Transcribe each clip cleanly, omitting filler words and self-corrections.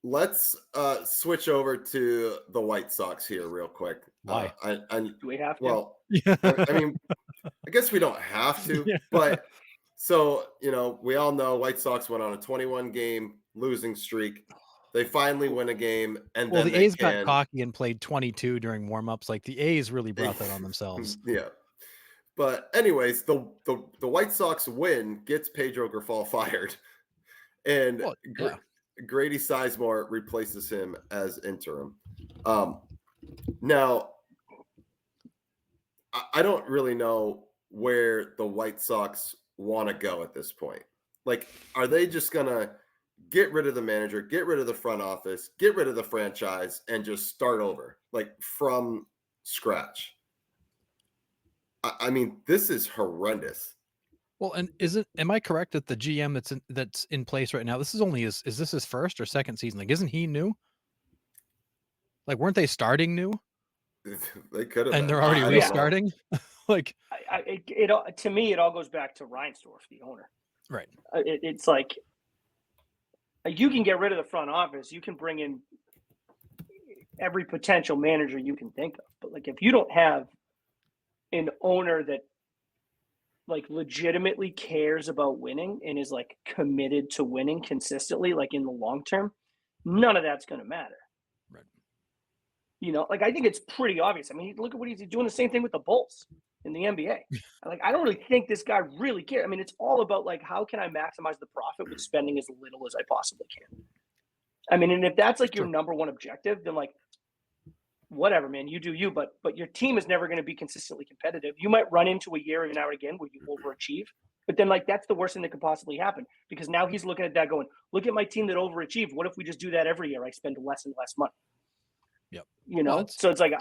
let's switch over to the White Sox here real quick. Why? Do we have to? Well, Yeah. I mean, I guess we don't have to, Yeah. but so we all know White Sox went on a 21 game losing streak. They finally win a game, and Well, then the they A's got can, cocky and played 22 during warmups. Like the A's really brought that on themselves. yeah. But anyways, the White Sox win gets Pedro Grifol fired, and Well, yeah. Grady Sizemore replaces him as interim. Um, Now, I don't really know where the White Sox want to go at this point. Like, are they just going to get rid of the manager, get rid of the front office, get rid of the franchise, and just start over, like from scratch? I mean, this is horrendous. Well, and am I correct that the GM that's in place right now, this is only is this his first or second season? Like, isn't he new? Like, weren't they starting new They could have and been. they're already I don't know. restarting? Like, To me, it all goes back to Reinsdorf, the owner. right. It's like you can get rid of the front office, you can bring in every potential manager you can think of, but like if you don't have an owner that like legitimately cares about winning and is like committed to winning consistently, like in the long term, none of that's going to matter. Right. Like I think it's pretty obvious. I mean, look at what he's doing. The same thing with the Bulls in the NBA. Like I don't really think this guy really cares. I mean, it's all about like how can I maximize the profit with spending as little as I possibly can. I mean, and if that's like your number one objective, then like whatever, man, you do you. But your team is never going to be consistently competitive. You might run into a year every now and again where you overachieve, but then like that's the worst thing that could possibly happen because now he's looking at that going, look at my team that overachieved. What if we just do that every year? I spend less and less money. Yep. Well, so it's like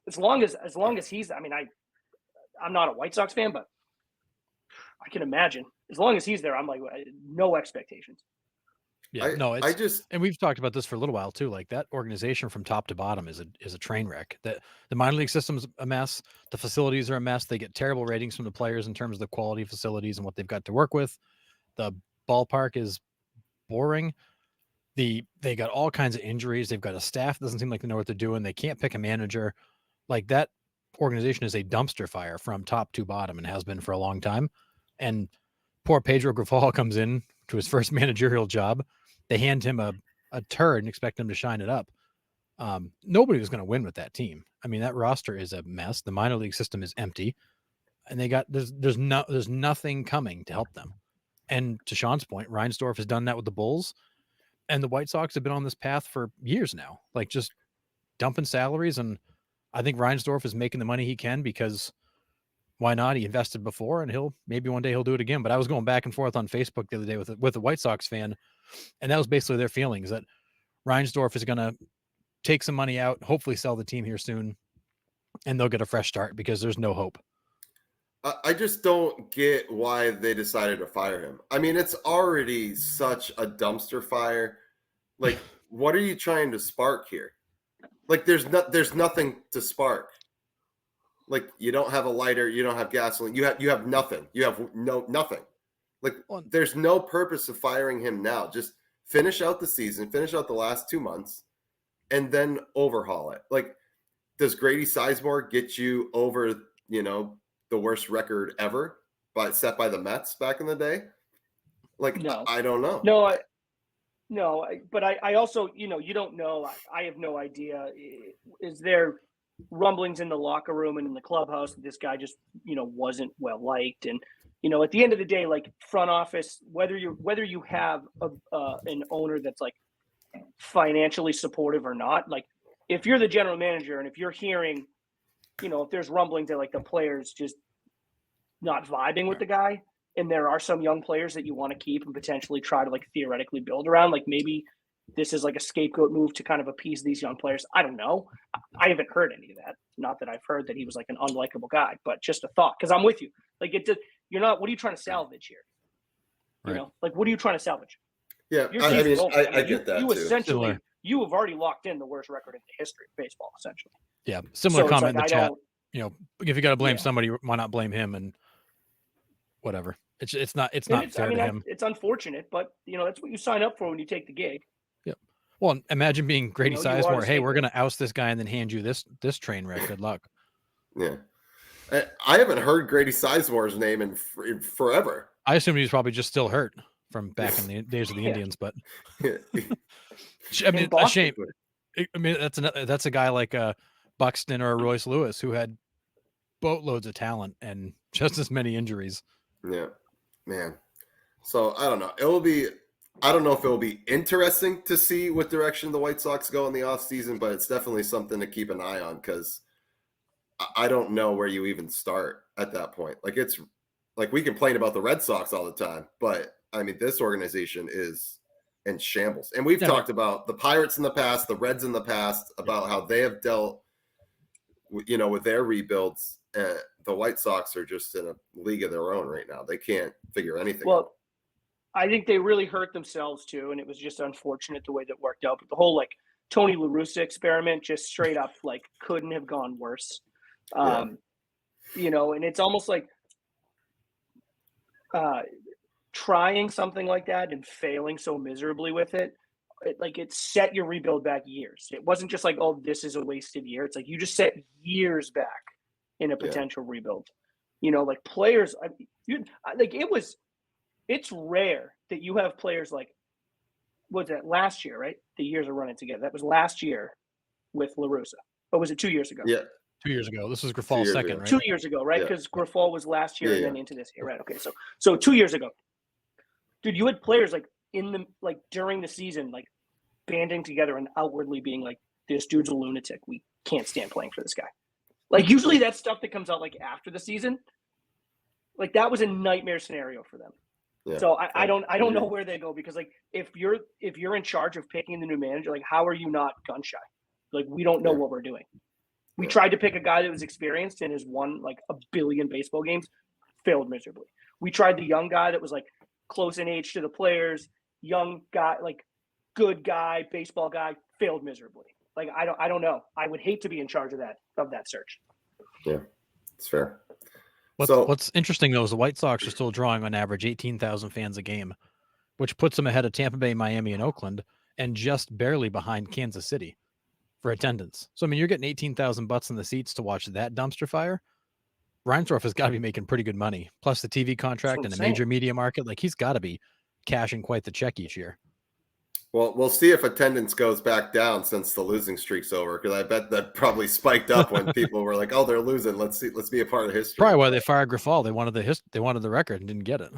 as long as he's, I mean, I'm not a White Sox fan, but I can imagine as long as he's there, I'm like no expectations. Yeah, and we've talked about this for a little while too. Like that organization from top to bottom is a train wreck. That the minor league system's a mess. The facilities are a mess. They get terrible ratings from the players in terms of the quality of facilities and what they've got to work with. The ballpark is boring. They got all kinds of injuries. They've got a staff that doesn't seem like they know what they're doing. They can't pick a manager. Like that organization is a dumpster fire from top to bottom and has been for a long time. And poor Pedro Grifol comes in to his first managerial job. They hand him a turd and expect him to shine it up. Nobody was going to win with that team. I mean, that roster is a mess. The minor league system is empty, and there's nothing coming to help them. And to Sean's point, Reinsdorf has done that with the Bulls, and the White Sox have been on this path for years now, like just dumping salaries. And I think Reinsdorf is making the money he can because why not? He invested before, and maybe one day he'll do it again. But I was going back and forth on Facebook the other day with a White Sox fan, and that was basically their feelings that Reinsdorf is going to take some money out, hopefully sell the team here soon, and they'll get a fresh start because there's no hope. I just don't get why they decided to fire him. I mean, it's already such a dumpster fire. Like, what are you trying to spark here? Like, there's nothing to spark. Like, you don't have a lighter, you don't have gasoline, you have nothing. You have nothing. Like, there's no purpose of firing him now. Just finish out the season, finish out the last 2 months, and then overhaul it. Like, does Grady Sizemore get you over, the worst record ever set by the Mets back in the day? Like, no. I don't know. But I also, you don't know. I have no idea. Is there rumblings in the locker room and in the clubhouse that this guy just, wasn't well liked? And, at the end of the day, like front office, whether you have an owner that's like financially supportive or not, like if you're the general manager and if you're hearing, if there's rumblings that like the players just not vibing with the guy, and there are some young players that you want to keep and potentially try to like theoretically build around, like maybe this is like a scapegoat move to kind of appease these young players. I don't know. I haven't heard any of that. Not that I've heard that he was like an unlikable guy, but just a thought. Because I'm with you. Like you're not. What are you trying to salvage here? Like what are you trying to salvage? Yeah, I get that. You too. essentially you have already locked in the worst record in the history of baseball, essentially. Yeah, similar comment in the chat. If you got to blame somebody, why not blame him? And whatever. It's not fair to him. It's unfortunate, but that's what you sign up for when you take the gig. Yeah. Well, imagine being Grady Sizemore. Hey, we're going to to oust this guy and then hand you this train wreck. Good luck. Yeah. I haven't heard Grady Sizemore's name in forever. I assume he's probably just still hurt from back in the days of the Indians, but I mean, a shame. I mean, that's a guy like Buxton or Royce Lewis who had boatloads of talent and just as many injuries. Yeah, man. So I don't know. I don't know if it'll be interesting to see what direction the White Sox go in the offseason, but it's definitely something to keep an eye on because I don't know where you even start at that point. Like it's like we complain about the Red Sox all the time, but I mean, this organization is in shambles. And we've talked about the Pirates in the past, the Reds in the past, about how they have dealt, with their rebuilds. The White Sox are just in a league of their own right now. They can't figure anything out. I think they really hurt themselves too, and it was just unfortunate the way that worked out. But the whole Tony La Russa experiment just straight up couldn't have gone worse. And it's almost like trying something like that and failing so miserably with it, it set your rebuild back years. It wasn't just like, oh, this is a wasted year. It's like you just set years back in a potential rebuild. Players, it's rare that you have players what's that last year, right? The years are running together. That was last year with La Russa. Or was it 2 years ago? Yeah. 2 years ago. This was Grifal's second, right? 2 years ago, right? Because Grifal was last year and then into this year, right? Okay, so 2 years ago, dude, you had players during the season banding together and outwardly being like, "This dude's a lunatic. We can't stand playing for this guy." Usually that stuff that comes out after the season, that was a nightmare scenario for them. Yeah. So I don't know where they go because if you're in charge of picking the new manager, how are you not gun shy? We don't know what we're doing. We tried to pick a guy that was experienced and has won a billion baseball games, failed miserably. We tried the young guy that was close in age to the players, young guy, good guy, baseball guy, failed miserably. I don't know. I would hate to be in charge of that search. Yeah, it's fair. What's interesting though is the White Sox are still drawing on average 18,000 fans a game, which puts them ahead of Tampa Bay, Miami, and Oakland, and just barely behind Kansas City for attendance. So I mean, you're getting 18,000 butts in the seats to watch that dumpster fire. Reinsdorf has got to be making pretty good money, plus the TV contract and a major media market. He's got to be cashing quite the check each year. Well, we'll see if attendance goes back down since the losing streak's over, because I bet that probably spiked up when people were like, "Oh, they're losing. Let's be a part of history." Probably why they fired Grifal. They wanted the record and didn't get it.